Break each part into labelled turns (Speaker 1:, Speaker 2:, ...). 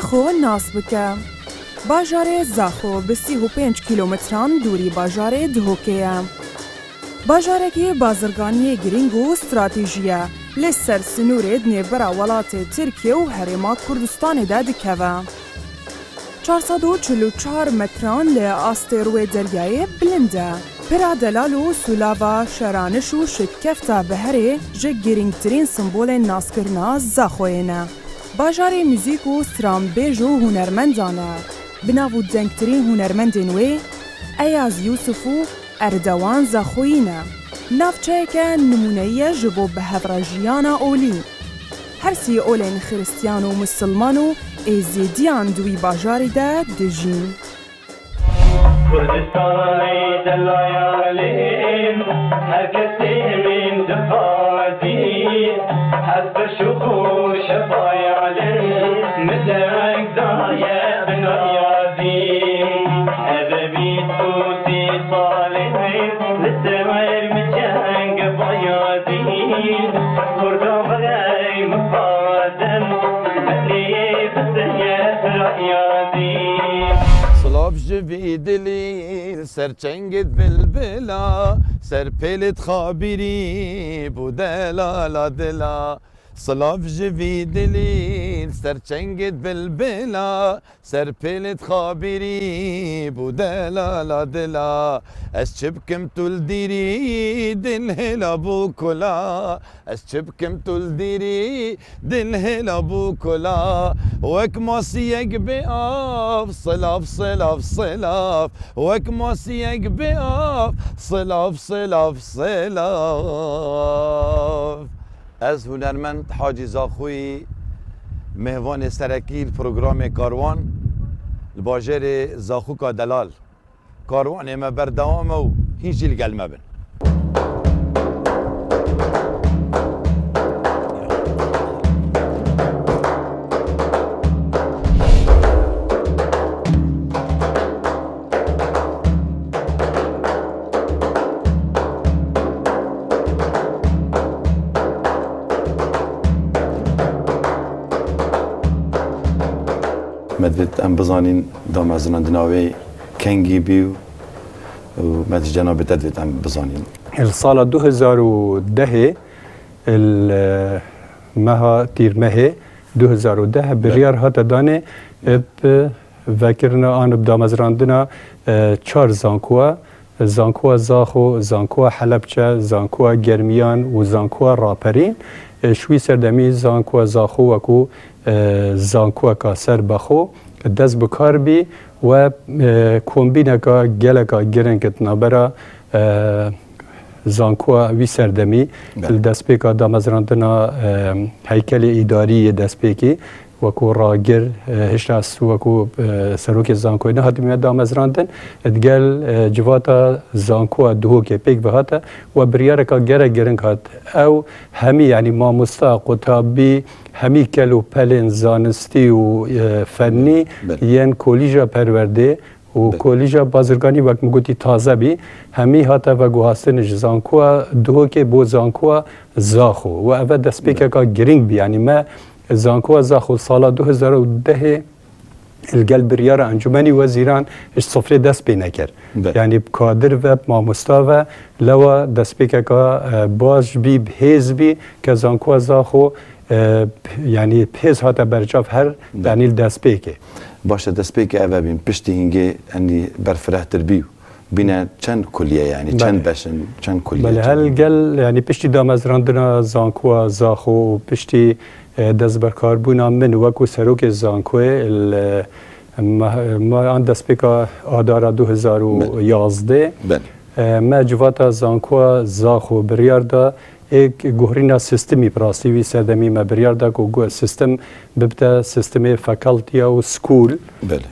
Speaker 1: زاخو ناس بکە. باژارê Zaxo bi 35 کیلومتران دووری باژارê Duhokê ye. Bajarekî bazirganiyê giring û stratêjî ye, lê ser sinûrê di nêvbera welatê Tirkiye û Herêma Kurdistanê de dikeve. 444 metran li astê rûyê deryayê bilind e. Pira delal û sulava şeraniş û şikefta biherê ji girîngtirîn simbolên naskirina Zaxoyê ne. Bajarê müzik û stranbêj û hunermendan e. Bi nav û dengtirîn hunermendên wê Eyaz Yusuf û Erdewan Zaxoyî ne. Navçeyeke nimûneyî ye ji bo bihevra olî. Hersî olên xristyan û musilman û êzîdiyan di wî bajarî de dijîn.
Speaker 2: Kurdistanê delayalên herkesê min difazî hezb şûq û şefayalên midek daye binayazî ev bîst û sî salên li semer min ceng bayazî Kurda vegey mifadin benê biseye rayazî
Speaker 3: Slav ji dilî serçengit bilbila serpêlê xabîrî bû delala dila Slav ji dilî serçengit bilbila serpêlê xabîrî bû delala dila Ez çi bikim tu li dîrî dil hêla bû kula Ez çi bikim tu li dîrî dil hêla bû kula Wek masiyek bê av Slav Slav Slav Wek masiyek bê av Slav Slav Slav Ez hunermend Hacî Zaxoyî mehvanê serekî programê Karwan li bajarê Zaxuka Delal Karwanê me berdewam e û hîn jî li gel me bin. مدوید ام بزانین دامزنان دناوی کنگی بیو و مدوید جناب تدوید ام بزانین
Speaker 4: السال 2010 المها تیر مه 2010 بریار هات دانه اب وکرنا آن بدامزراندنا 4 زانکوا زاخو زانکوا حلبچه زانکوا گرمیان و زانکوا راپرین شوی سردمی زانکوا زاخو وکو زانکوا کا سر بخو دست بکار بی و کومبینه کا گله کا گرنگت نبرا زانکوا وی سردمی دست پیکا دامزراندنا هیکل اداری دست پیکی وکو راگر هشتاس وکو سروک زانکوی نه هاتیم دامزراندن ادگل جواتا زانکوا دهوکه پیک بهاته و بریاره که گرنگ هات او همی یعنی ماموستا قطابی همی کلو پلن زانستی و فنی ین کولیجا پرورده و کولیجا بازرگانی وقت مگوتی تازه بی همی هاته و گوهاستنش زانکوا دهوکه بو زانکوا زاخو و اول دست پیکه که گرنگ بی یعنی ما زانکوا زاخو سال 2010 الگل بریار انجمنی وزیران اش صفر دست بی نکر یعنی کادر و ماموستا و لوا دست بی که باز بی بهیز بی که زانکوا زاخو یعنی بهیز هاتا برجاف هر دانیل دست بی که
Speaker 3: باشه دست بی که اوه بین پشتی هنگه یعنی برفره تر بیو بینه چند کلیه یعنی چند بشن چند کلیه
Speaker 4: بله هلگل یعنی پشتی دامزراندنا زانکوا زاخو پشتی دست برکار بونا من وکو سروک زانکوی ما آن دست پیکا آدارا 2011 ما جواتا زانکوا زاخو بریار دا ایک گوهرینا سیستمی پراستی وی سردمی ما بریار دا که سیستم ببتا سیستمی فکلتیا و سکول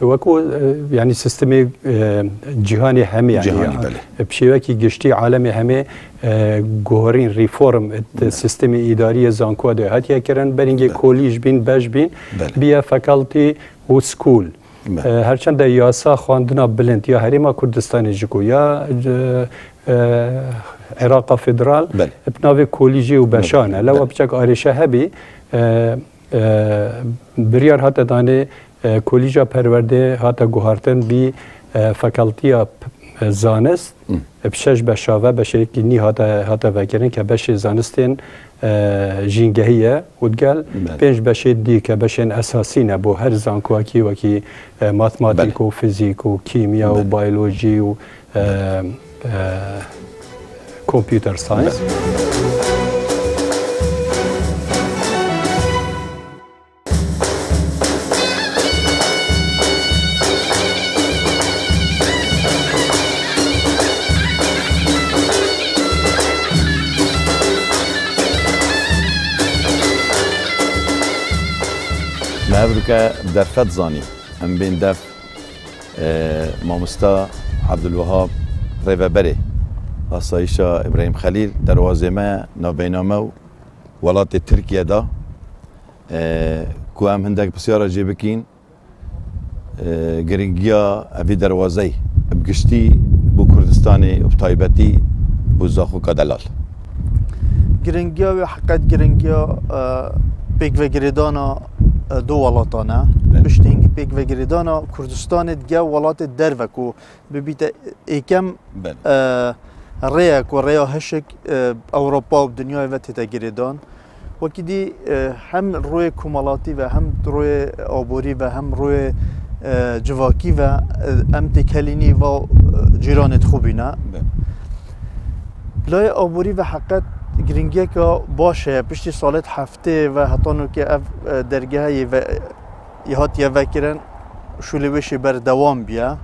Speaker 4: وکو یعنی سیستمی جهانی همه یعنی بشیوکی گشتی عالمی همه گوهرین ریفورم سیستمی اداری زانکوا ده هاتیه کرن برینگه کولیج بین بش بین بیا فکلتی و سکول هرچند یاسا خواندنا بلند یا هریما کردستانی جکو یا عراق فدرال بناوی کولیجی و بشانه لو بچک آرشه هبی بریار هات دانه کلیجا پرورده هاتا گوهارتن بی فکلتیا زانست بشش بشاوه بشکی نی هاتا وکرن که بش زانستین جینگهیه ودگل پنج بشه دی که بشن اساسی نه بو هر زانکواکی وکی ماتماتیک و فیزیک و کیمیا و بیولوژی و کامپیوتر ساینس.
Speaker 3: نابرك درفت زاني هم بين دف مامستا عبد الوهاب ريفابري آسایشا ابراهیم خلیل دروازه ما نابینامه ولات ترکیه دا که هم هندک بسیار عجیب کین گرینگیا اوی دروازه بگشتی بو کردستانی و تایبتی بو زاخو کدلال
Speaker 5: گرینگیا و حقیقت گرینگیا پیک و گریدانا دو ولاتانه بشتینگ پیک و گریدانا کردستان دیگه ولات دروکو ببیت ایکم ريك وريا هشك أوروبا والدنيا وقت تجريدان وكدي هم روي كمالاتي وهم روي أبوري وهم روي جواكي وهم تكليني و جيران خوبينا لا أبوري وحقت گرینگی که باشه پشت سالت هفته و حتی که اف درگاهی و یهات یه وکرن شلوشی بر دوام بیا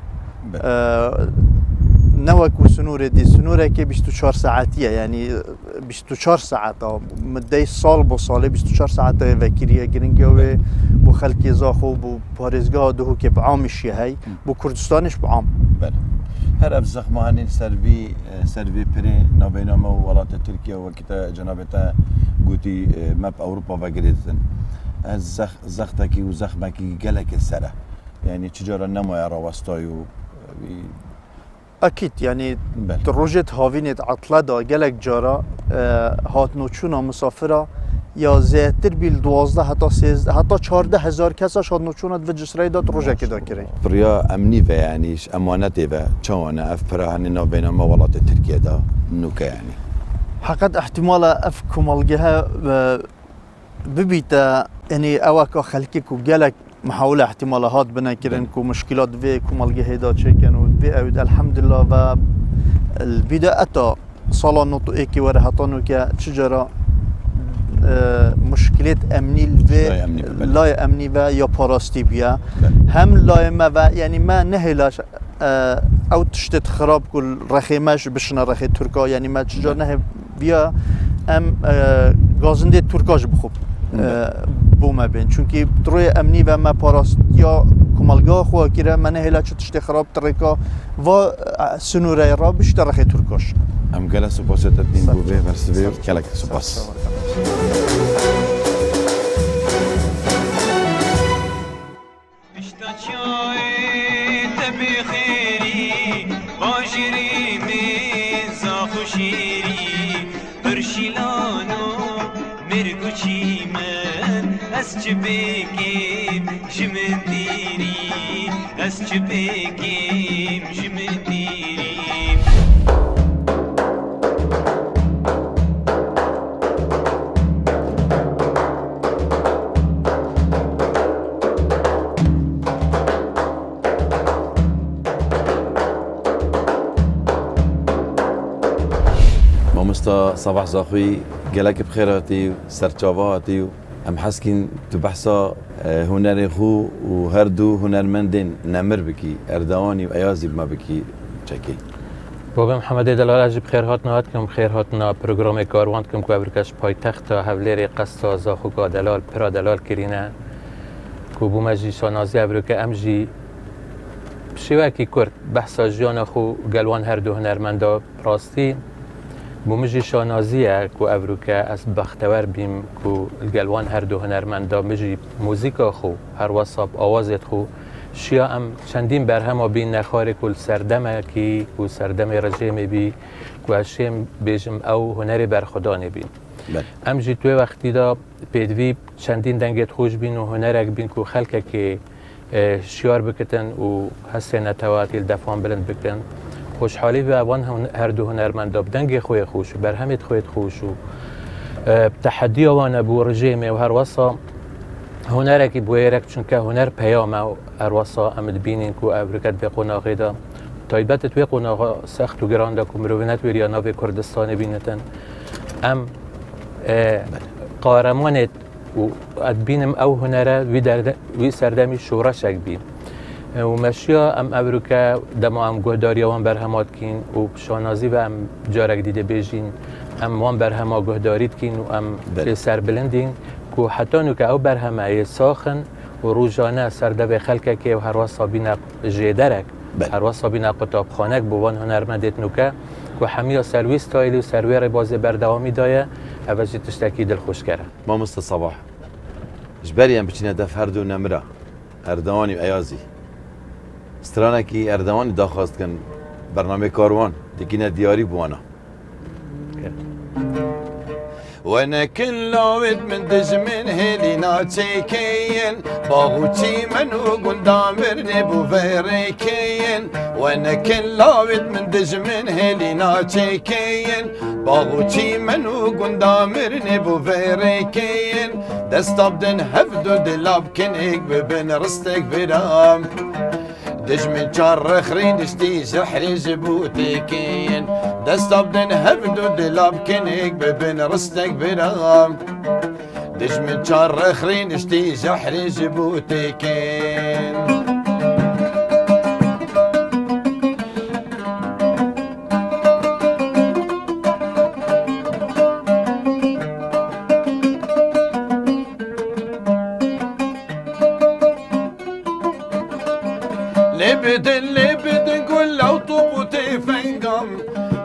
Speaker 5: نوک سنوره دی سنوره که 24 ساعتیه یعنی 24 ساعته مدت سال با ساله 24 ساعته وکریه گرینگی و بو خلکی زاخو بو پارزگاه دهو که بعامشی هی بو کردستانش بعام
Speaker 3: بله هر افزخ مهنین سروی پری نابینامه و ولات ترکیه و کتا جنابتا گوتی مپ اوروپا و گریدن از زختکی و زخمکی گلک سره یعنی چجورا نمای راوستای و
Speaker 5: أكيد يعني روجت هاوينت عطلة دا جلك جارا هات نوچونا مسافرة يا زيتر بيل 12 حتى 13 حتى 14,000 كساش هات نوچونا في جسري دا روجا كده كري
Speaker 3: بريا أمني و يعني أمانتي و چانا أف براهن بينما ولات تركيا دا نوكا يعني
Speaker 5: حقد احتمال أف كمالجها ببيتا يعني أواك خلقك وجلك محاولة احتمالات بنكرن كو مشكلات في كمالجه هيدا تشيكن وفي أود الحمد لله و البداية صلاة نطو إيكي ورهطانو كا تجارة مشكلات أمني في لا أمني و يا باراستي بيا هم لا ما و يعني ما نهلاش أو تشتت خراب كل رخيمش بشنا رخي تركا يعني ما تجارة نه بيا أم غازنده تركاش بخوب بو ما بین چونکی دروی امنی و ما پاراستیا کمالگاه خواه کیره منه هلا چه تشتی خراب ترکا و سنوره را بیشتر رخی ترکاش
Speaker 3: ام گله سپاس تدین بو به مرسوی کلک سپاس
Speaker 6: از چه بگیم جمن دیری از چه بگیم جمن دیری
Speaker 3: مامستا صباح زاخوی گلک بخیراتی سرچاواتی ام حسكين تبحثا هنر خو و هر دو هنرمندين نمر بكي اردواني و ايازي بما بكي چكي
Speaker 7: بابا محمد دلال اجي بخير هاتنا هاتكم بخير هاتنا برنامج کاروان کم کو ابرکش پایتخت حولری قصا زاخو کا دلال پرا دلال کرینه کو بو مجی شنازی ابرک امجی شوکی کرد بحثا جان خو گلوان هر دو هنرمندا راستی بومجی شانازیه کو ابروکه از بختور بیم کو الگلوان هر دو هنرمندا مجی موزیکا خو هر وصاب آوازت خو شیا ام چندین برهم بین نخاره کل سردمه کی کو سردم رجیم بی کو اشیم بیجم او هنری برخدا نبین ام جی توی وقتی دا پیدوی چندین دنگت خوش بین و هنرک بین کو خلکه که شیار بکتن و هسته نتواتی دفعان بلند بکن خوشحالی به اوان هر دو هنرمند دنگ خوی خوش و برهمت خویت خوش و تحدی آوان بو رجیم و هر وصا هنرکی بویرک چون که هنر پیام و هر وصا امد بینین که ابرکت به قناقی دا تایبت توی قناقا سخت و گرانده که مروینت ویریا ناوی کردستان بینتن ام قارمانت و ادبینم او هنره وی سردمی شورشک بین و مشیا ام ابروکا دما ام گهداری وان برهمات کین و شانازی و ام جارک دیده بیجین ام وان برهما گهداریت کین و ام سر بلندین که حتی نو که او برهمه ساخن و روزانه سرده خلکه که هر واسا بینا جیدرک هر واسا بینا قطاب خانک بوان هنرمندت نوکه که همه سروی ستایلی و سروی بازی بردوامی دایه اوجی تشتکی دل خوش کرده
Speaker 3: ما صباح جبري ام بچینه دف هر دو نمره اردوانی و ایازی استرانه کی اردوانی داخواست کن برنامه کاروان دیگه دیاری بوانا وانا كل لاود من دجمن هلينا تشيكين باغوتي منو قندامر نبو فيريكين وانا كل لاود من دجمن هلينا تشيكين باغوتي منو قندامر نبو فيريكين دستابدن هفدو دلاب كنيك ببن رستك برام دجمن چار خرين اشتي سحري جبوتيكين دستابدن هبدو دلاب كنيك ببن رستك برام دجمن چار خرين اشتي سحري جبوتيكين لبدن قول لو طوبوتي فنقام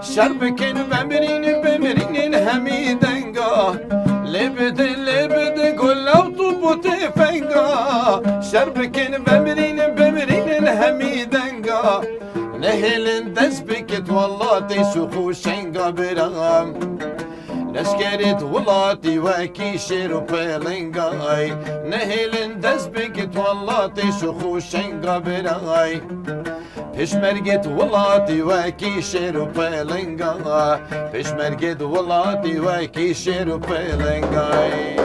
Speaker 3: شربكن بمرين هميدنقا لبدن قول لو طوبوتي فنقا شربكن بمرين هميدنقا نهلن دزبكت والله تيسوخو شنقا برغم لشكرت ولاتي واكي شيرو بيلنغاي نهيلن دزبكت ولاتي شخو شنغا براي پشمرگت ولاتي واكي شيرو بيلنغاي پشمرگت ولاتي واكي شيرو بيلنغاي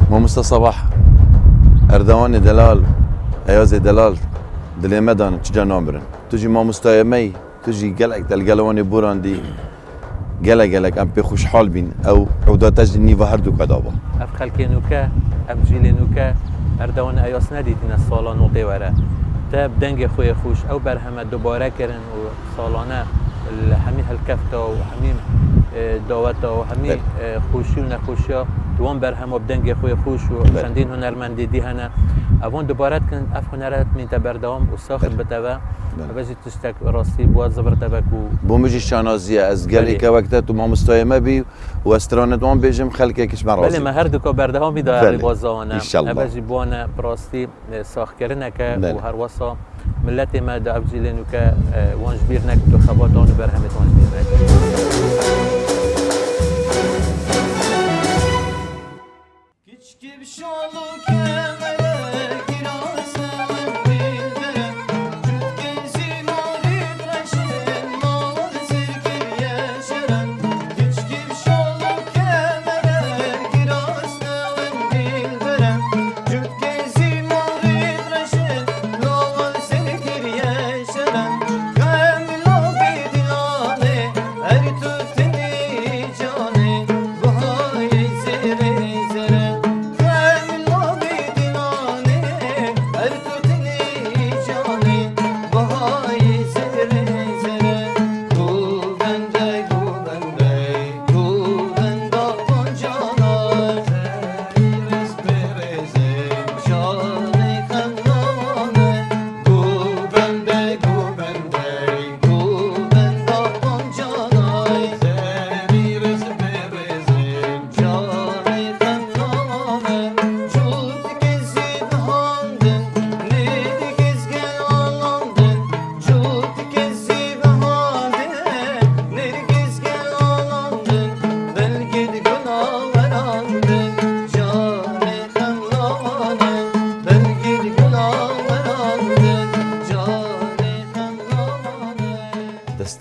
Speaker 3: ما صباح اردوان دلال ایاز دلال دلی مدان چجا نامبرن توجی ما مستایمی توجی گلک دل گلوانی براندی گلک ام پی خوشحال بین او عوداتش نیو هر دو کدابا
Speaker 7: اف خلکی نوکه اف جیل نوکه اردوان ایاس ندیدین از سالا نوقی وره تا بدنگ خوی خوش او برهمه دوباره کرن و سالانه همین هلکفتا و همین دعوتا و همین خوشی و نخوشی دوام برهمه بدنگ خوی خوش و چندین هنرمندی دی هنه اوان دوباره کن اف هنرات من تبردام و ساخن بتوا بجی تشتک راستی بود زبر تبکو
Speaker 3: بومجی شانازیه از گلی که وقتا تو ما مستایمه بی و استرانت وان بیجم خلکه کش مرازی
Speaker 7: بله ما هر دو که بردهام بیداری بازانه
Speaker 3: انشالله
Speaker 7: بجی بوانه براستی ساخ کرنه که و هر واسا ملت ما دا افجیلینو که وانج بیر نکن تو خباتان و برهمت وانج بیر نکن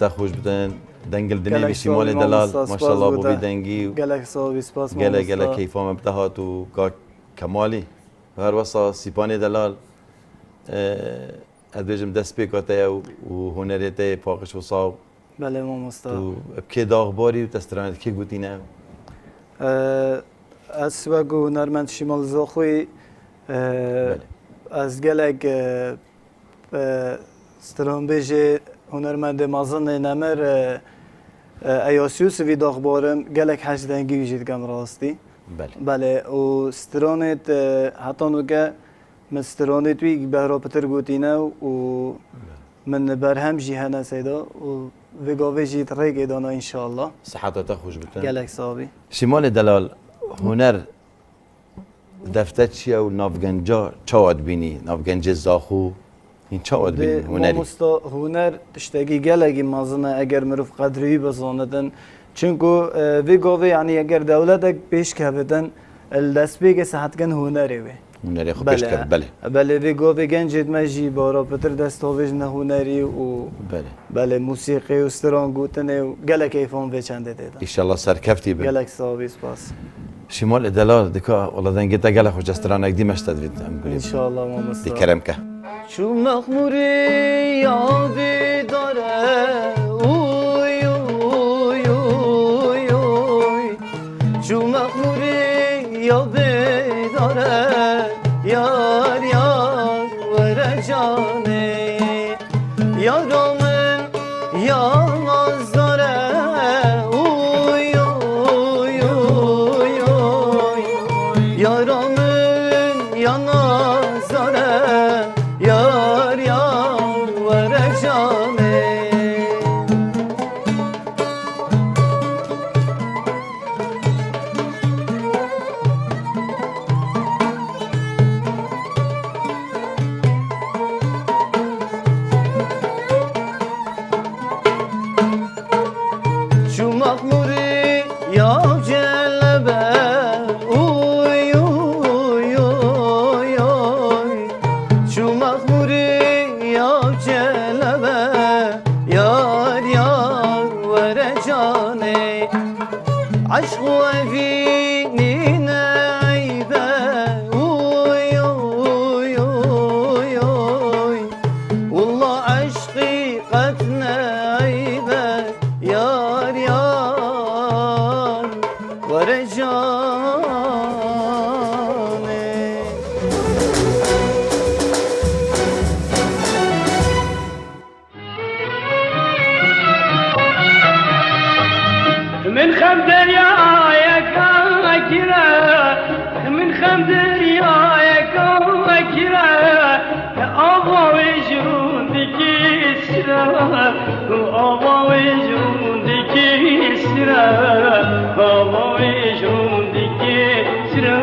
Speaker 3: مستا خوش بدن دنگل دنیا
Speaker 8: گلک
Speaker 3: بشیمال
Speaker 8: سوابی
Speaker 3: دلال
Speaker 8: مامستا،
Speaker 3: ما
Speaker 8: سپاس
Speaker 3: شاء الله
Speaker 8: بوده.
Speaker 3: بوی دنگی و
Speaker 8: گلک صاحبی سپاس
Speaker 3: گله
Speaker 8: مامستا.
Speaker 3: گله کیفام ابتهات و کمالی هر وسا سیپان دلال ادویجم دست پیکاته و هنریته پاکش و صاحب
Speaker 8: بله مامستا.
Speaker 3: و بکی داغباری و تسترانت کی گوتی نه
Speaker 8: از سوگو هنرمند شمال زاخوی از گلک سترانبیج هنرمند مازن نمر ایاسیوس وی داغبارم گلک هشتنگی ویجید کم راستی
Speaker 3: بله
Speaker 8: بله و سترانت حتی نوکه من سترانت وی بهرا پتر گوتینه و من برهم جیهنه سیدا و وگاوی جید ریگ دانا انشاءالله
Speaker 3: صحتت خوش بتن
Speaker 8: گلک صاحبی
Speaker 3: شمال دلال هنر دفتر چیه و نافگنجا چاواد بینی نافگنج زاخو این چاواد بینی هنری
Speaker 8: مامستا هنر تشتگی گلگی مازنه اگر مروف قدری بزاندن چونکو وگاوی یعنی اگر دولت پیش که بدن الدسبیگ صحتگن هنری وی
Speaker 3: هنری خوب پیش کرد بله
Speaker 8: بله وگاوی گنجید مجی بارا پتر دستاویج نه هنری و
Speaker 3: بله
Speaker 8: بله موسیقی و ستران گوتنه و گلک ایفان به چنده دیدن
Speaker 3: ایشالله سرکفتی به
Speaker 8: گلک صاحبی سپاس
Speaker 3: شمال دلال دکا والله دنگی تا گله خوش استران اگدی مشتد وید
Speaker 8: انشاءالله مامستا
Speaker 3: دی کرم که
Speaker 8: چون مخموری یادی داره اوی اوی اوی اوی چون مخموری یادی داره یار یار وره جانه یارمن یالماز داره اوی اوی اوی اوی یارمن یالماز داره یار یار وره جانه شو مخموری یا جلبه اوی اوی اوی اوی شو مخموری یا جلبه یار یار وره جانه عشق و افینین عیبه اوی اوی اوی اوی والله عشقی قتل عیبه یار یار وره جانه
Speaker 2: من خم دریایک اکره من خم دریایک اکره آوا وجود کسره آوا وجود کسره آوا وجود کسره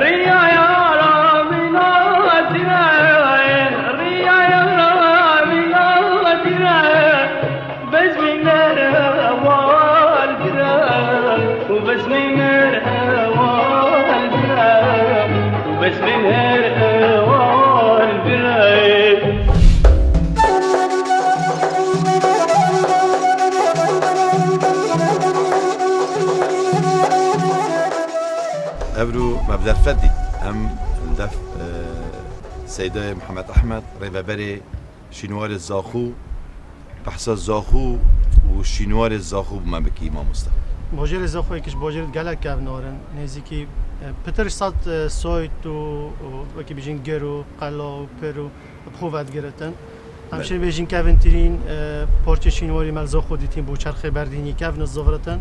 Speaker 2: ریا یا را منادره ریا یا را منادره بس من الهوال بره وبس من الهوال بره وبس من الهوال بره
Speaker 3: ابرو مبدر فدي ام دف سيدة محمد احمد ريبابري شنوار الزاخو بحث الزاخو وشنوار الزاخو بما بكي ما مستوى
Speaker 9: باجر زاخوی کش باجر گلک کفنارن نزدیکی پترش سات سایت و که بیشین گرو قلا و پرو بخواد گرفتن همچنین بیشین کفن ترین پارچه شینواری ملزا خودیتین با چرخه بردینی کفن زاورتن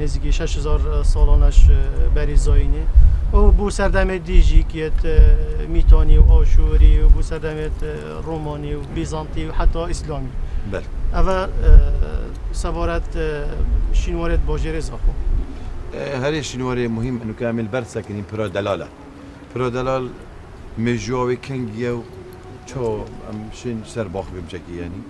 Speaker 9: نزدیکی 6000 سالانش بری زاینه و بو سردم دیجی کیت میتانی و آشوری و بو سردم رومانی و بیزانتی و حتی اسلامی
Speaker 3: بله
Speaker 9: اول سوارت شینوارت باجر زاخو
Speaker 3: هذه شنوار مهم انه كامل برد ساكنين برو دلاله برو دلال مجوي كنجيو چو شین سر باخ بمشکی یعنی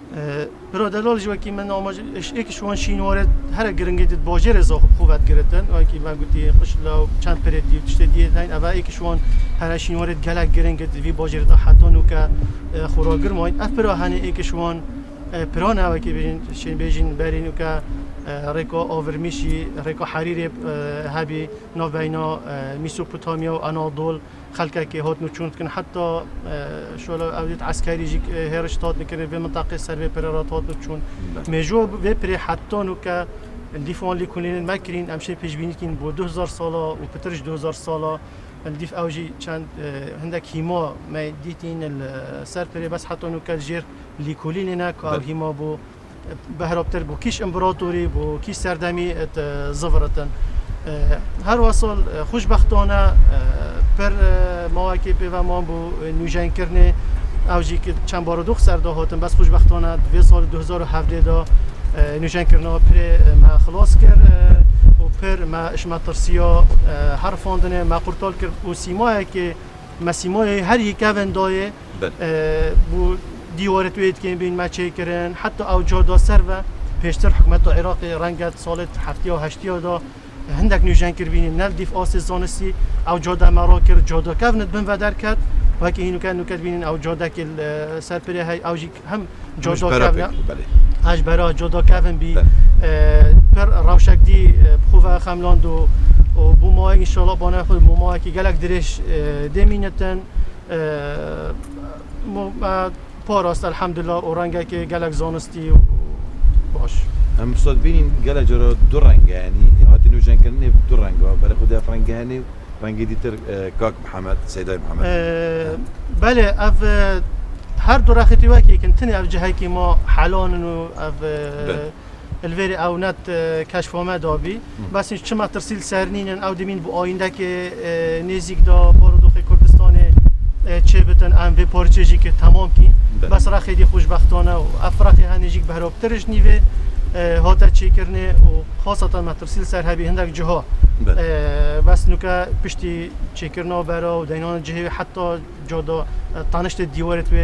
Speaker 9: برادلال جوکی من آماج ایک شوان شینوارد هر گرنگی دید باجر زاخ خوبت گرتن و کی من گویی خوش لا چند پرید دیو تشت دیه نین اول ایک شوان هر شینوارد گلک گرنگ دید وی باجر دا حتی نو که خوراگر ماین افرا هنی ایک شوان پرانه و کی بیشین شین بیشین برینو که ریکا آورمیشی ریکا حریری هبی نوینا میسوپوتامیا و آنادول خلقه که هات نچوند کن حتی شولا اودیت عسکری جی هرشتات نکرد به منطقه سر به پرارات هات نچوند مجو به پر حتی نو که الدفاع اللي كلين ماكرين امشي بيجبيني كين بو 2000 ساله وبترج 2000 ساله الديف اوجي كان عندك هيما ما ديتين السر بري بس حتى انه كالجير اللي كلين هناك او هيما بو بهربتر بو كيش امبراطوري بو كيش سردمي زفرتن هر وصل خوشبختانه پر مواقع و ما بو نوجان کرنه اوجی که چند بار دو سردا هاتن بس خوشبختانه 2 سال 2017 دا نوجان کرنه پر ما خلاص کرد و پر ما اشما ترسیا هر فاندنه ما قرطال کرد و سیمایی که ما سیمای هر یک وندای بو دیوارت وید که بین ما چه کردن حتی اوجادا سر و پیشتر حکومت عراق رنگت سال 70 و 80 دا هندک نوجان کربینی نل دیف آس زانستی او جاده مرا کرد جاده کفنت بن و در کرد و که اینو که نکرد بینین او جاده که سرپری های او جی هم جاده کفن هج برای جاده کفن بی پر روشک دی بخواه خملاند و بو ماه انشالله بانه خود بو ماه که گلک درش دمینتن پاراست الحمدلله اورنگه که گلک زانستی باش
Speaker 3: هم استاد بینین گله جرا دو رنگ یعنی هاتی نوجان کردن دو رنگ برای خود فرنگ هنی رنگ دیتر کاک محمد سیدای محمد
Speaker 9: بله اف هر دو رختی وکی کنتنی اف جهایی که ما حالان و اف الوری او نت کشف آمد آبی بس این چما ترسیل سرنین او دمین بو آینده که نزیک دا بارودوخ کردستان چه بتن ام و پارچه‌جی که تمام کین بس رخیدی خوشبختانه و افرخی هنیجیک بهرابترش نیوه هاتا چی کرنه و خاصتا مترسیل سر هبی هندک جها بس نوکا پشتی چی کرنه برا و دینان جهه حتی جادا تانشت دیوارت و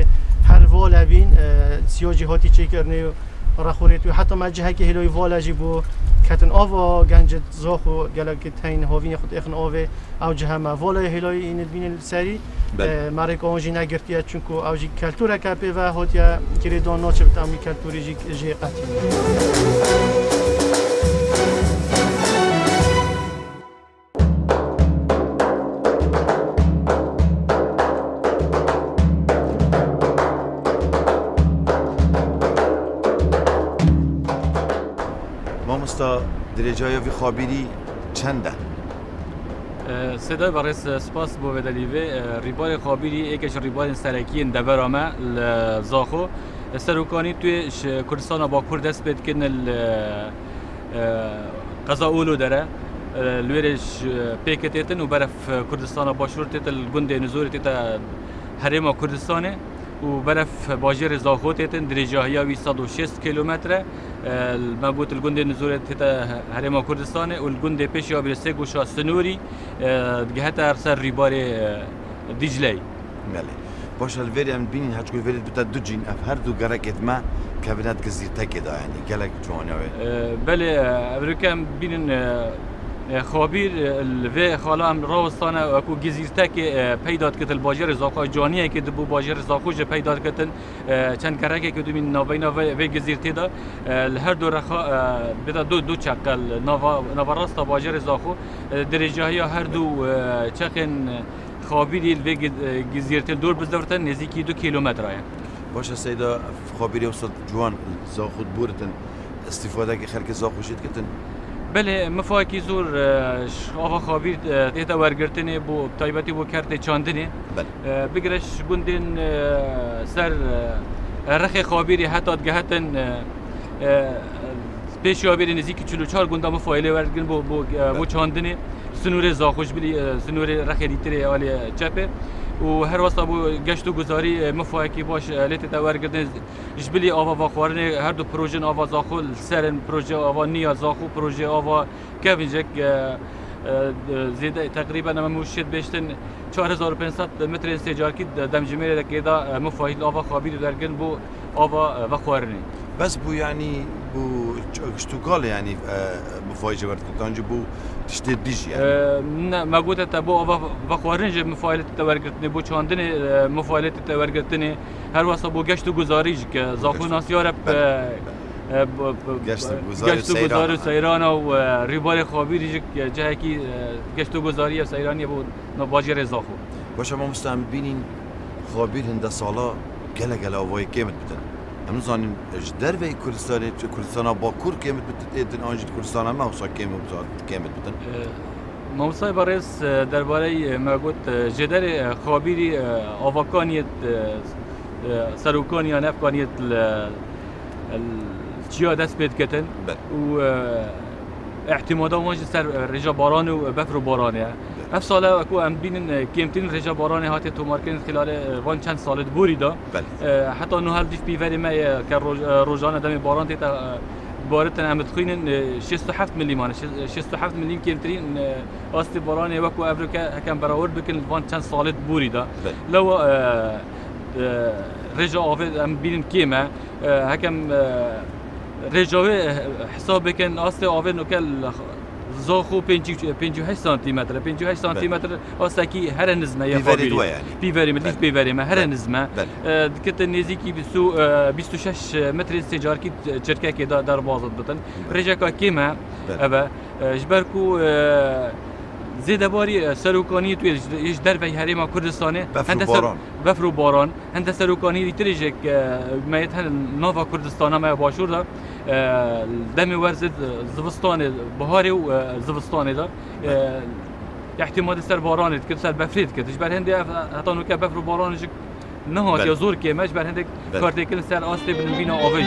Speaker 9: هر والا بین سیاجی هاتی چی کرنه و رخورت و حتی ما جهه که هلوی والا جی بو کتن آوا گنجت زاخو گلک تین هاوین خود اخن آوه او جهه ما والا هلوی این بین سری مرک آنجی نگرتیه چونکو اوجی کلتوره کپی و هاتیا کردان ناچه بتامی کلتوری جی قطعی
Speaker 3: مامستا درجای وی خابیری چنده؟
Speaker 10: صدای برس سپاس بو بدلیوه ریبار خابیری یکیش ریبار سرکی دبرامه زاخو سروکانی توی کردستان با کرد دست بید کن قضا اولو داره لورش پیکتیتن و برف کردستان باشور تیتل گنده نزور تیتا حریم کردستانه و برف باجر زاخو تیتن درجه های 160 کیلومتره المبوت الجندي نزول تتا هرم كردستان والجندي بيش يابر سيجوشا سنوري جهتها أرسل ريباري دجلي.
Speaker 3: ماله. باش الفيري أم بينين هتقول الفيري بتدوجين أفهردو جركت ما كابنات جزيرة كده يعني جالك جوانه.
Speaker 10: بله أمريكا بينين خابیر الوی خالام راوستانه اكو گزیرته که پیدا کرد الباجر زاخو جانیه که دبو باجر زاخو ج پیدا کردن چند کرکه که دومین ناوینا و گزیرته دا هر دو رخا بدا دو چقل نواراستا باجر زاخو درجه ها هر دو چقن خابیری الوی گزیرته دور بزدورتن نزدیکی 2 کیلومتر آیا.
Speaker 3: باشه سیدا خابیری وصل جوان زاخو بورتن استفاده که خلک زاخو شد کردن.
Speaker 10: بله مفاکی زور آقا خابیر تیتا ورگرتنه بو تایبتی بو کرده چاندنه بگرش گندن سر رخ خابیری حتی گهتن پیش یابیر نزدیک 44 گنده مفایله ورگرن بو چاندنه سنور زاخوش بلی سنور رخ دیتره آلی چپه و هر واسطه بو گشت و گذاری مفاکی باش لیت تورگردن جبلی آوا واخوارن هر دو پروژه آوا زاخو سرن پروژه آوا نیا زاخو پروژه آوا کفنجک زیده تقریبا ما موشید بیشتن 4500 متر استجارکی دمجمه که دا مفاهیم آوا خابیر درگن بو آوا و خوارنی.
Speaker 3: بس بو يعني بو اشتغال يعني مفاجأة برتانجي بو تشتد ديش يعني
Speaker 10: نه ما قلت تبو بخوارنج مفاعلات تورگرتنی بو چاندن مفاعلات تورگرتنی هر واسه بو گشت و گزاریج که زاخو ناسیار گشت و گزار سیران و ریبار خابیری جایی که گشت و گزاری سیرانی بو نباجر زاخو.
Speaker 3: باشه ما مستعم بینین خابیر هنده سالا گله آوای کمت بدن. هم زانیم در وی کردستان با کور کمت بدن آنجی کردستان هم اوسا کمت بدن.
Speaker 10: موسای باریس درباره ما گفت جدار خابیری آواکانیت سروکانی نفکانیت چیا دست بید کتن و احتمالا وانج سر رجا باران و بفر بارانه. هفت ساله اكو ام بینن کمترین رجا باران هاتی تو مارکن خلال وان چند سال بوری دا حتی نو هل دیش بیوری ما که روزانه دم باران تیتا بارتن ام تخینن 67 میلیون 67 میلیون کمترین است باران وکو افریقا هکم برآورد بکن وان چند سال بوری دا لو رجا آفد ام بینن کیمه هکم رجاوی حساب بکن است آفد نکل زاخو 58 سانتیمتر 58 سانتیمتر استکی هر نظمه یا خابری بیوری مدیش بیوری ما هر نظمه دکت نزدیکی 26 متر استجار کی چرکه که در بازد بتن رجاکا کیما ابا جبرکو زیده باری سروکانی توی ایش در به هریم کردستانه بفر و باران هند سروکانی تریجک میت هن نوا کردستان ما باشور دا دمی ورزد زوستان بهاری و زوستان دا احتمال سر باران که سر بفرید که تجبر هندی حتی نوکه بفر و بارانش نه یا زور که مش بر هندی کارتی که سر آستی بین آویج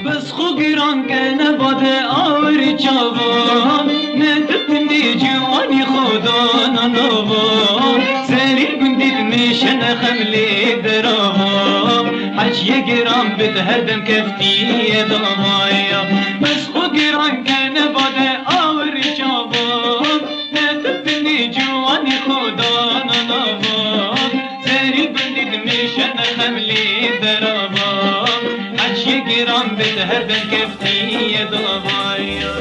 Speaker 6: بس خو گیران که نباده آوری چاوان ندتنی جوانی خدا ننوان سری گندید میشن خملی دراها حج یه گیران بده هردم کفتی دامایا بس خو گیران که نباده آوری چاوان ندتنی جوانی خدا ننوان سری گندید میشن خملی دراها حج یه گیران بده هردم کفتی دامایا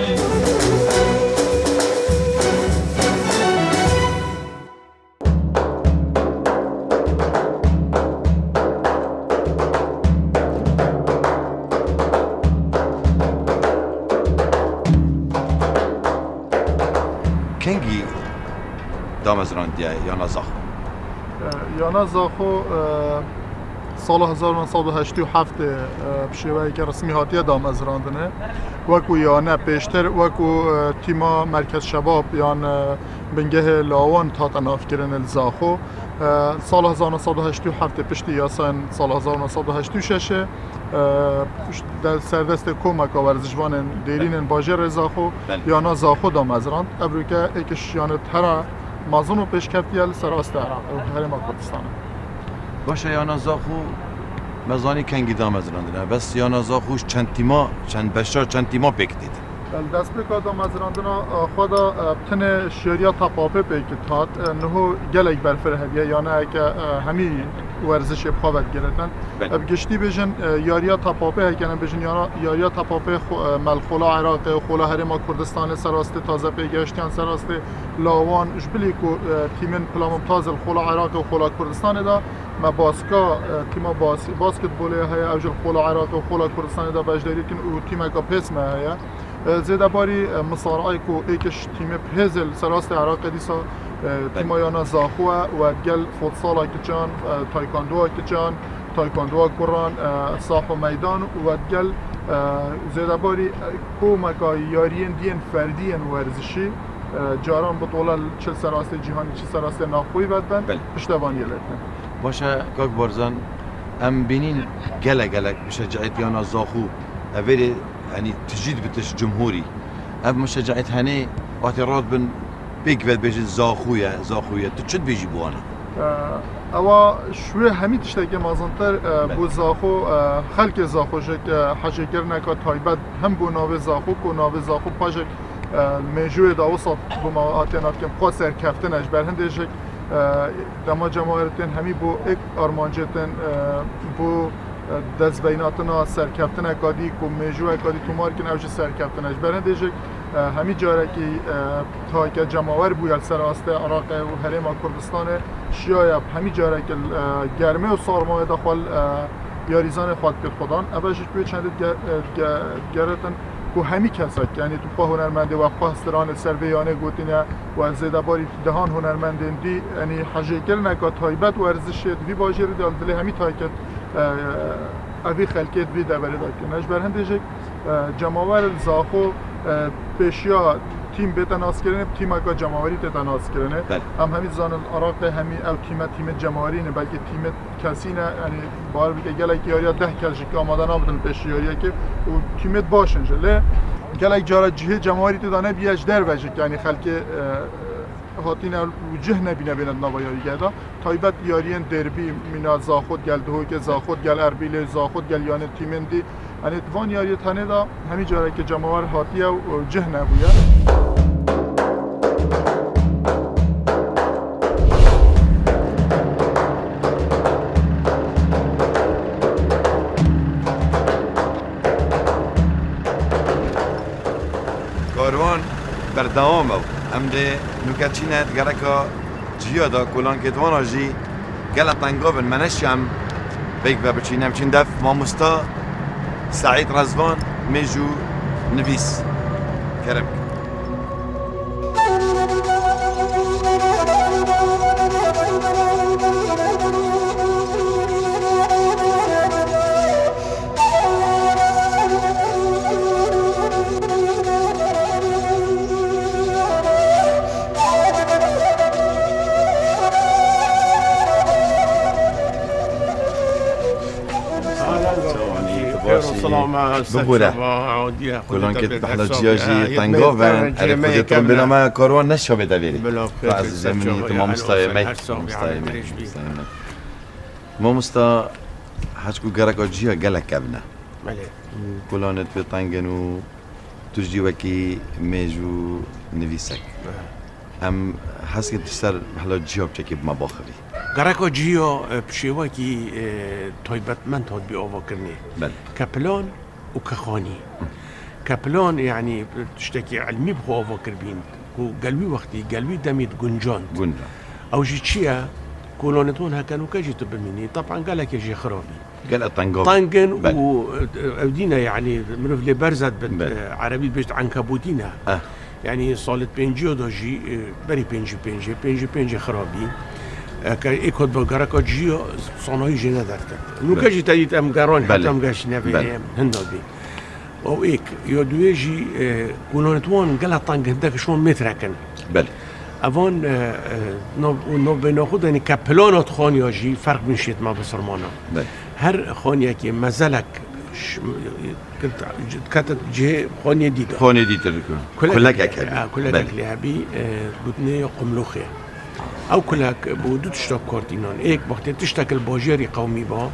Speaker 3: کنگی دامزران دیه یانا زاخو
Speaker 11: یانا زاخو سال 1987 بشیوهی که رسمی هاتیه دامزراندنه وکو یانه پیشتر وکو تیما مرکز شباب یان بنگه لاوان تا تناف کرن الزاخو سال 1987 پشتی یاسان سال 1986 در سردست کمک ورزشوان دیرین باجر زاخو یانا زاخو دامزراند ابروکه ایکش یانه ترا مازونو پیش کفتیل سراست هرما کردستانه
Speaker 3: باشه یانا زاخو مزانی کنگی دامزراندنه بس یانا زاخوش چند بشار چند تیما بکدید
Speaker 11: دست بکا دامزراندنا خدا تن شیریا تپاپه بکتات نهو گلک برفره هدیه یانه که همی ورزش بخوابت گرتن بگشتی بجن یاریا تپاپه هکنه بجن یاریا تپاپه ملخولا عراق خولا هرما کردستان سراست تازه پیگشتیان سراست لاوان جبلی کو تیمن پلاممتاز الخولا عراق و خولا کردستان دا ما باسکا تیما باسکتبولی های اوجل خولا عراق و خولا کردستان دا بجداری کن و تیما کا پسمه های زیده باری مصارعه کو ایکش تیم پهزل سراست عراق دیسا تیما یانا زاخوه و گل فوتسالا کچان تایکاندو کران صاف و میدان و گل زیده باری کو مکا یارین دین فردین ورزشی جاران بطوله چه سراست جهانی چه سراست ناخوی بدن پشتوانی لتن
Speaker 3: باشه کاک بارزان ام بینین گله مشجعیت یانا زاخو اولی يعني تجید بتش جمهوری اب مشجعیت هنی اعتراض بن بیگ ول بیجی زاخویه تو چند بیجی بوانا
Speaker 11: اوا شوی همی تشتگی مازنتر بو زاخو خلق زاخو جک حاجه کرنه که تایبت هم بو ناو زاخو کو ناو زاخو پاجک میجوی دا وسط بما آتینا کم خواست سرکفتنش بر هندش دما جماعتن همی بو یک آرمانجتن بو دست بیناتنا سرکفتن اکادی که میجو اکادی تو مارکن اوش سرکفتنش بر هندش همی جاره که تا که جماعت بویل سر آسته عراق و حریم کردستان شیایب همی جاره که گرمه و سارمای داخل یاریزان خود کرد خودان اوشش بیو چند گرتن که همی کسک یعنی تو خواه هنرمنده و خواه استران سرویانه گوتینه و زیده باری دهان هنرمنده دی یعنی حجیگل نکا تایبت و ارزشید وی باجر دال دلی همی تایکت اوی خلکت وی دوری داد کنش بر هندش جماور زاخو پیشیا تیم بتناس کرنه تیم اگه جماوری تناس کرنه هم همین زان العراق همی او تیم جماوری نه بلکه تیم کسی نه یعنی بار بگه گلک یاریا 10 کسی که آماده نبودن پیشیاریه که تیمت باشن جله گلک جارا جهه جماوری تدانه بیاش در وجه یعنی خلک هاتین وجه نبینه بیند نوایاری گدا تایبت یاریان دربی مینا زاخود گل دهو که زاخود گل اربیل زاخود گل یانه تیمندی یعنی توان یاری تنه دا همین جاره که جماور هاتیه و جه نبویه
Speaker 3: کاروان بردوام او ام ده نوکچینه گرکا جیا دا کلان کتوان آجی گل تنگابن منش هم بیک بچینم چین دف ماموستا سعید رزوان میجو نویس کرم ببوره کلان که بحلا جیاجی تنگاون عرف خودتون بنامه کاروان نشابه دویری از زمینی تو مامستای مامستا هشکو گرکا جیا گلک کبنه کلانت به تنگن و تجدی وکی میجو نویسک هم هست که تشتر بحلا جیاب چکی بما باخوی
Speaker 12: گرکا جیا بشیوه که تایبتمند هاد بی آوا کرنه کپلان و کخانی کپلان یعنی تشتکی علمی بخوا آوا کربین و قلوی وقتی قلوی دمید گنجاند او جی چیه کلانتون هکن و کجی تو بمینی طبعا قالك يجي خرابي
Speaker 3: قال
Speaker 12: طنجن ودينا يعني منوف لي برزت عربي بيشت عنكبوتينا يعني صالت بينجي دوجي بري بينجي خرابي كايكود بغركو جيو صناعي جنا درت نو كاجي تايت ام غارون حتى ام غاش نبي هندبي او ايك يودويجي كونونتوان قال طنج هداك شلون متركن
Speaker 3: بله
Speaker 12: اوان نو بناخد يعني كابلانات خانياجي فرق بين شيت ما بسرمانا هر خانيه كي مازالك كانت جهه خانيه ديده
Speaker 3: كلك اكل
Speaker 12: كلك لهبي قلتني قملوخيه او كلك بودو تشتاك كارتينان ايك وقت تشتاك الباجيري قومي با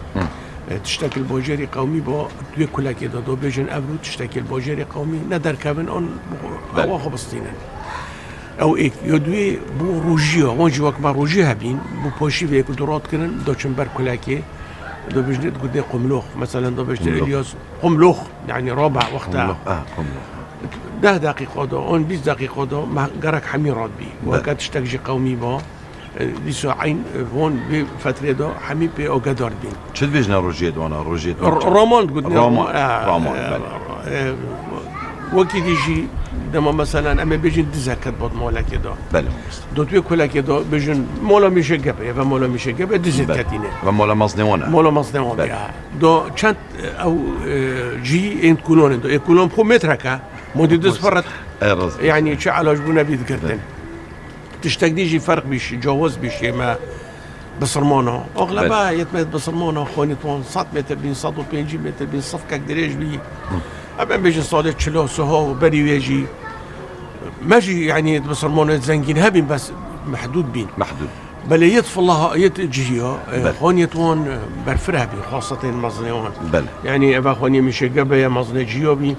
Speaker 12: تشتاك الباجيري قومي با توی كلك دادو بيجن ابرو تشتاك الباجيري قومي ندر كابن اون هوا خبستينن او ايك يدوي بو روجيا وانجي وقت ما روجيا هبين بو باشي في كدرات كنن دو چنبر كلاكي دو بجنت قدني قملوخ مثلا دو بجنت الياس قملوخ يعني رابع وقتها
Speaker 3: قملوخ
Speaker 12: 10 دقيقة دو اون 20 دقيقة دو ما قرك حميرات بي وقت تشتكجي قومي با ديسو عين هون بفترة دو حمي بي او قدار بين
Speaker 3: شد بيجنا روجيا دوانا روجيا
Speaker 12: رومان قدني
Speaker 3: رومان
Speaker 12: وكي ديجي دما مثلا اما بيجن دزكت بود مولا كده
Speaker 3: بله
Speaker 12: دو توی كلا كده بيجن مولا ميشه جبه و مولا ميشه جبه دزت كاتينه
Speaker 3: و مولا مصنوانه
Speaker 12: دو چند او جي انت كولون دو كولون بخو متركه مودي دز فرت يعني چه علاج بونه بيد كردن تشتاق ديجي فرق بيش جواز بيش ما بصرمانه اغلبها يتمد بصرمانه خونيتون 100 متر بين 150 متر بين صفكك دريج بي أما بيجي صالة شلو سهو بري ويجي ماجي يعني بصرمونة زنجين هابين بس محدود بين بل يطفى الله يتجيها خون يتوان برفرها بين خاصة مزنيوان يعني أبا خوني مش جبه يا مزني جيو بين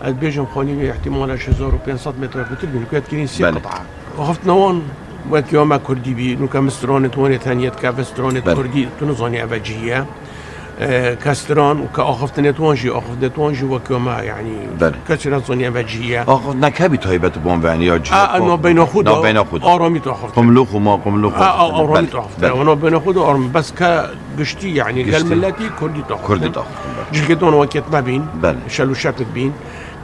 Speaker 12: بيجم خوني احتمال 1500 متر بتربين كانت كاين 6
Speaker 3: بله.
Speaker 12: قطعه وقفت نوان وقت يوم كردي بي نو كمسترون تواني ثانيه كافسترون
Speaker 3: بله.
Speaker 12: كردي تنظني ابجيه كاستران وكاخفت نتوانجي اخفت نتوانجي وكما يعني
Speaker 3: بله.
Speaker 12: كسران صني ابجيه
Speaker 3: آخر نکهی تایبت بوم و یا جی
Speaker 12: انا بين خود
Speaker 3: نا بین خود
Speaker 12: آرامی تو اخفت
Speaker 3: قملوخ وما قملوخ
Speaker 12: آرامی تو اخفت وانا بين خود آرام بس كقشتي يعني
Speaker 3: قشتي.
Speaker 12: قال ملاتي كردي تو
Speaker 3: کردی تا
Speaker 12: جنكتون وكيت ما بين
Speaker 3: بله.
Speaker 12: شالو شكل بين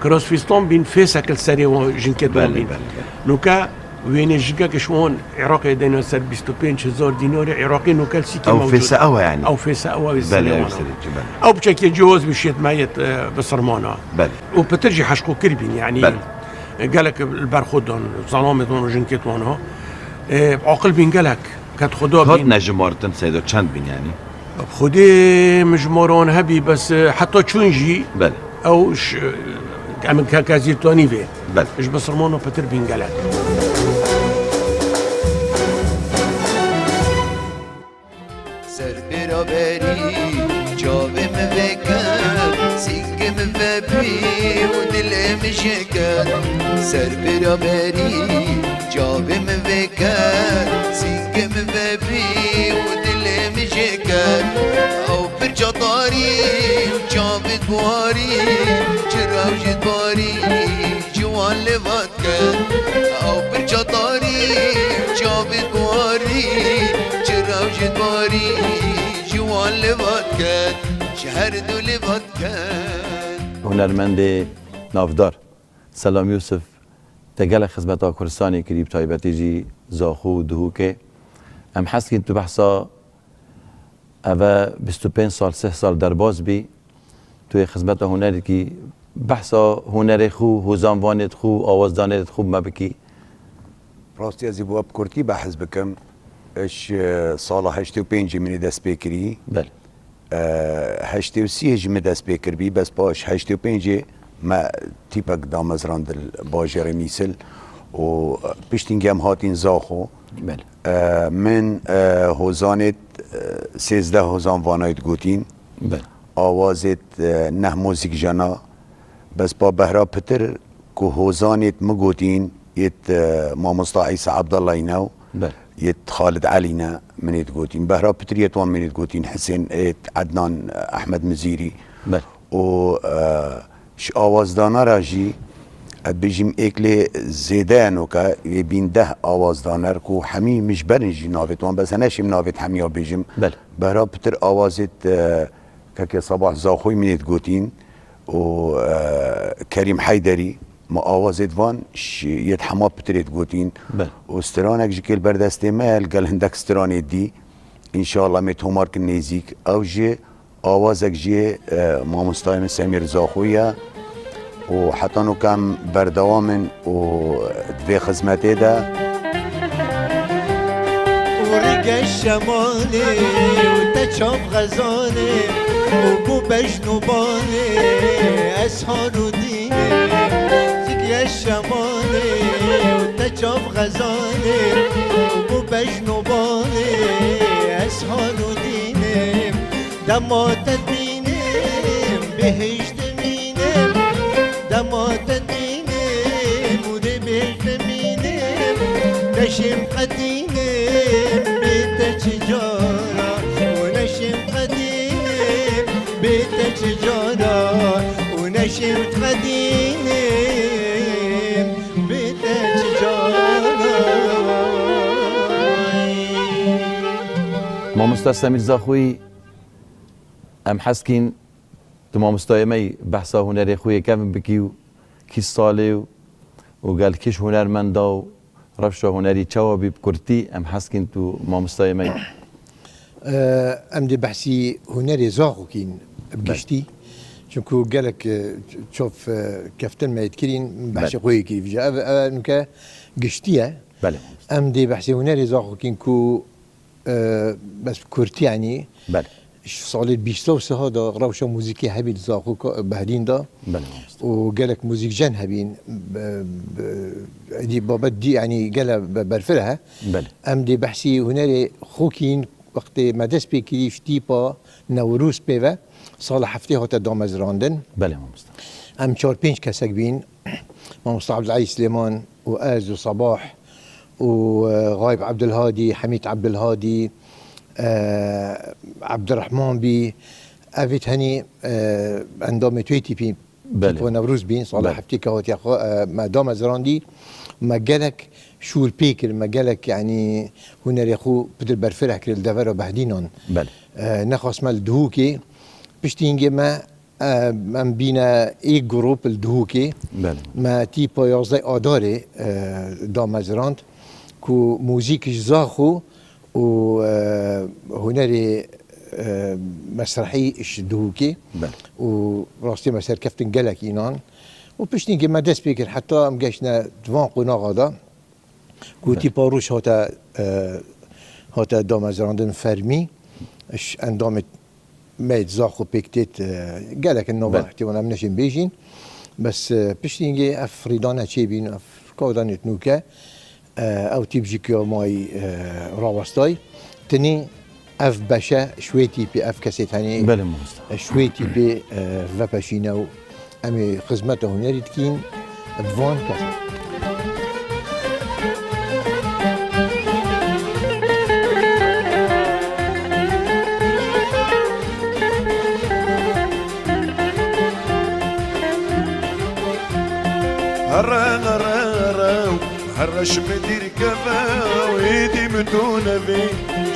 Speaker 12: كروس فيستون بين فيسك السري وجنكتون
Speaker 3: بله
Speaker 12: بين
Speaker 3: بله
Speaker 12: نوكا وين الجيكا كشون عراقي دينو سر 25,000 دينار عراقي نوكا السيكي
Speaker 3: او
Speaker 12: موجود
Speaker 3: في سقوة يعني
Speaker 12: او في سقوة
Speaker 3: بله
Speaker 12: بالزمان
Speaker 3: يا سيدي بله
Speaker 12: او بشكل جواز بشيت مايت بصرمانه
Speaker 3: بله
Speaker 12: وبترجي حشكو كربين يعني
Speaker 3: بله.
Speaker 12: قالك البرخودون ظلامتون وجنكتون عقل بين قالك كانت خدا
Speaker 3: هاد
Speaker 12: بين
Speaker 3: نجمارتن سيدو چند بین يعني
Speaker 12: خدي مجمورون هبي بس حتى تشونجي
Speaker 3: بله
Speaker 12: او عمل كازيتوني في
Speaker 3: بله
Speaker 12: ايش بصرمانه بتر بين قالك
Speaker 13: سر برابری جاوم وکر سینگم و بی و دلم شکر سر برابری جاوم وکر سینگم و بی و دلم شکر او پر جداری جاوید بواری چرا جداری جوان لوات کر او پر جداری جاوید بواری چرا جداری جوان لوات کر شهر دو لوات کر
Speaker 3: هنرمند نافدار سلام یوسف تگل خدمت کردستانی کریب تایبتی جی زاخو دهو که ام حس که تو بحثا اوه 25 سال 3 سال در باز بی توی خدمت هنری که بحثا هنر خو هوزانوانت خو آوازدانت خوب ما بکی
Speaker 14: راستی از بواب کرتی بحث بکم اش سال 85 من دست بکری
Speaker 3: بله
Speaker 14: 83 من دست بکر بی بس باش 85 ما تیپک دامزراند باجر میسل و پشتینگی هم هاتین زاخو
Speaker 3: بله
Speaker 14: من هوزانت 13 هوزان وانایت گوتین
Speaker 3: بله
Speaker 14: آوازت نه موزیک جانا بس با بهرا پتر که هوزانت مگوتین یت مامستا عیسی عبدالله اینو
Speaker 3: بله
Speaker 14: يت خالد علينا من يتقوتين بهرا بتريتوان من يتقوتين حسين عدنان احمد مزيري
Speaker 3: بله
Speaker 14: و آوازدانا راجي بيجيم اكلي زيدانو كا يبين ده آوازدانر كو حمي مش برنجي نافتوان بس هناشي نافت حميا بيجيم
Speaker 3: بله
Speaker 14: بهرا بتر آوازت كاكي صباح زاخوي من يتقوتين و كريم حيدري ما آوازت وان يتحما بتريت قوتين
Speaker 3: بله
Speaker 14: واسترانك جيكيل بردست مال قال هندك استراني دي ان شاء الله متهمار كنيزيك او جي آوازك جي ما مستايم سمير زاخويا وحتى نو كان بردوامن و دفي خزمتي دا
Speaker 15: ورقة الشمالي وتشوف غزالي وبو بجنوباني اسهر وديني يا الشمالي وتشوف غزالي وبو بجنوباني اسهر وديني دمو تديني بهش دميني دمو تديني مودي بهش دميني نشم قديني بيت تجارة ونشم قديني بيت تجارة ونشم قديني بيت تجارة
Speaker 3: مامستا سمیر زاخوی ام حسکین تو مامستای می بحثا هنری خوی کم بکیو کی ساله و قال کیش هنرمند و رفشا هنری چوا بی بکرتی ام حسکین تو مامستای می
Speaker 16: ام دي بحثي هنري زاغوكين بقشتي شنكو قالك تشوف كفتن ما يتكرين بحثي خوي كيف جاء نكا قشتيه
Speaker 3: بله
Speaker 16: ام دي بحثي هنري زاغوكين كو بس كورتي يعني
Speaker 3: بله
Speaker 16: صالت بيشتو هذا روشة موسيقية هبين زاغوك بهدين دا
Speaker 3: بله
Speaker 16: وقالك موسيق جن هبين دي بابا دي يعني قال برفرها
Speaker 3: بله
Speaker 16: ام دي بحثي هنري خوكين وقت ما دست بكري في تيبا نوروز بيفا صالح حفتي هوتا دامز راندن
Speaker 3: بله مامستا
Speaker 16: ام 4-5 كسك بين مصطفى عبد العزيز سليمان وآز وصباح وغايب عبد الهادي حميد عبد الهادي عبد الرحمن بي افيت هني عندهم تويتي بي ونوروز بين صالح حفتيك هوتي ما دام زراندي ما قالك شو البيكر ما قالك يعني هنا ريخو بدل برفرح كل الدفر وبهدينون نخص مال دهوكي بشتينجي ما من بينا اي جروب الدهوكي ما تيبا يازدي آداري دامزراند كو موزيك زاخو و هنري مسرحي اش دهوكي و راستي مسار كفتن قلق اينان و بشتينجي ما دست بيكر حتى مقاشنا دوان قونا غادا كو تيبا روش هاتا دامزراندن فرمي اش اندامت ميت زاخو بيكتيت قالك انه بحتي وانا منشن بيجين بس بشتينجي اف ريدانا تشيبين اف كودان نوكا او تيبجي كيو ماي راوستاي تني اف باشا شويتي بي اف كاسيت هاني شويتي بي فاباشينو امي خدمته هنري تكين بفون كاسيت
Speaker 17: هرش مدير كفا ويدي مدونة بي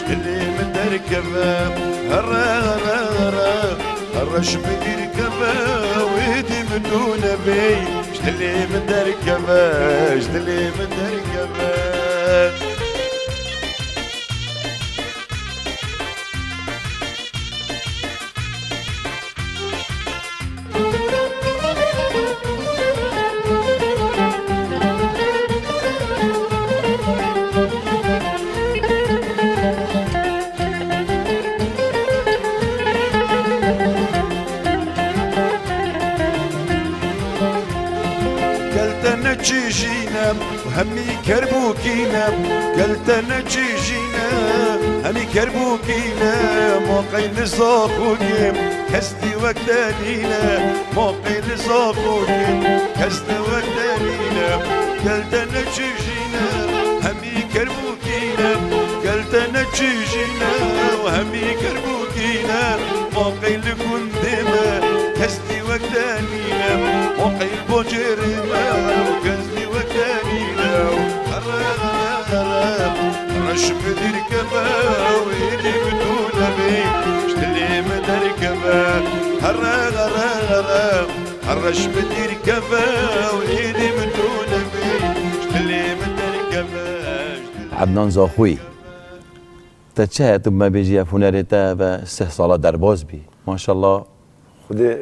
Speaker 17: اللي من دار كفا هرش مدير كفا ويدي مدونة بي اللي من دار كفا اللي من دار كفا همي كربوكينا قلت انا تجينا همي كربوكينا موقعي نصاخوكي كستي وقتانينا موقعي نصاخوكي كستي وقتانينا قلت انا تجينا همي كربوكينا قلت انا تجينا وهمي كربوكينا موقعي لكن ديما كستي وقتانينا موقعي البوجيرنا وكستي وقتانينا رش مدير كفا ويلي بدون بي شتلي مدير كفا هرش مدير كفا ويلي بدون بي شتلي مدير كفا
Speaker 3: عدنان زاخوي تتشاهد ما بيجي فنارتا باستحصال درباز بي ما شاء الله
Speaker 18: خدي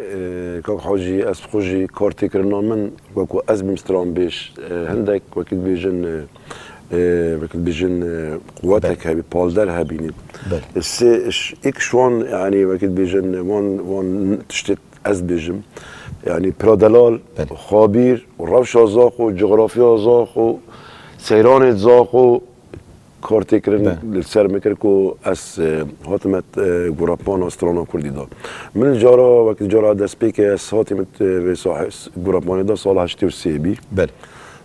Speaker 18: كوك حوجي اس خوجي كورتي كرنا من وكو ازم مسترام بيش هندك وكيد بيجن وكيد بيجن قواتك هبي بالدر هبيني السي اك شوان يعني وكيد بيجن وان تشتت از بيجم يعني برادلال خابير وروشا زاخو جغرافيا زاخو سيران زاخو کارتی کردن سر میکرد از حاتمت گورابان استرانا کردی دا من جارا وقتی جارا دست پی که از حاتمت گورابانی دا سال 83 بی
Speaker 3: بله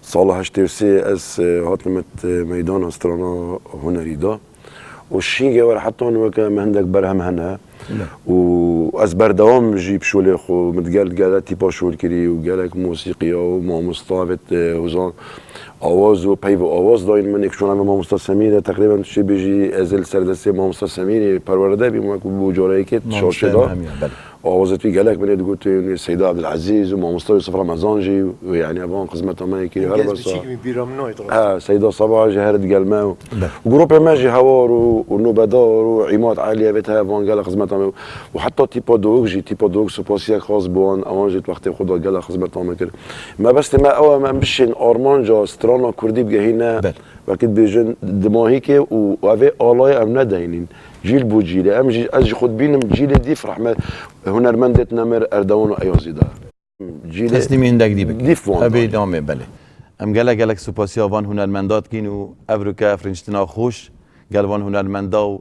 Speaker 18: سال 83 از حاتمت میدان استرانا هنری دا و شینگه ور حتی وکه مهندک برهم هنه و از بردوام جیب شولی خو متقال قاعدة تيبا شول كري وقالك موسيقية وما مصطابت وزان آواز و پیو آواز داین من اکشون هم ما مستسمیره تقریبا چه بیجی ازل سردسته ما مستسمیری پرورده بیم که بو جارایی که شاشه دا آوازت توی گلک منید گوت سیدا عبدالعزیز و ما مستوی صفر رمضانجی و یعنی اوان قسمت ما یکی هر بس سیدا صباح جهرت قلمه و گروپ ما جی هوار و نوبدار و عماد عالیه بیت اوان قال قسمت ما و حتی تیپا دوگ سپاسی خاص بوان اوان جت وقت خدا قال قسمت ما کرد ما بس ما او من بشین آرمان جا استرانا کردی بگهینه وقت بیجن دماهی که و اوه آلای ام ندهینین جيل بو جيل ام جي اجي خد بينم جيل ديف رحمه هنرمندت نمر اردوان و ايازي دا
Speaker 3: جيل تسليمين داك ديبك ديف وان ابي دامي بله ام قالك سوباسيا وان هنرمندات كينو افريكا فرنجتنا خوش قال وان هنرمندا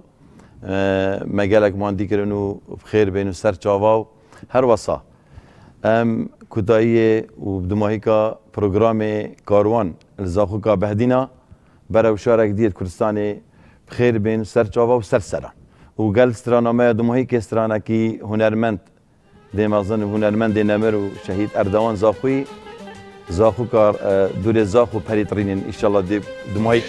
Speaker 3: ما قالك مان ديكرنو بخير بينو سر جاواو هر وصا ام کودایی و بدماهیکا پروگرام کاروان الزاخوکا بهدینا برای شارک دیر کردستان بخیر بین سر چاوا و سر سرا و گل سترانامه دماهی که سترانکی هنرمند دیمازن هنرمند نمر و شهید اردوان زاخوی زاخوکا دور زاخو پریترینین انشالله دماهی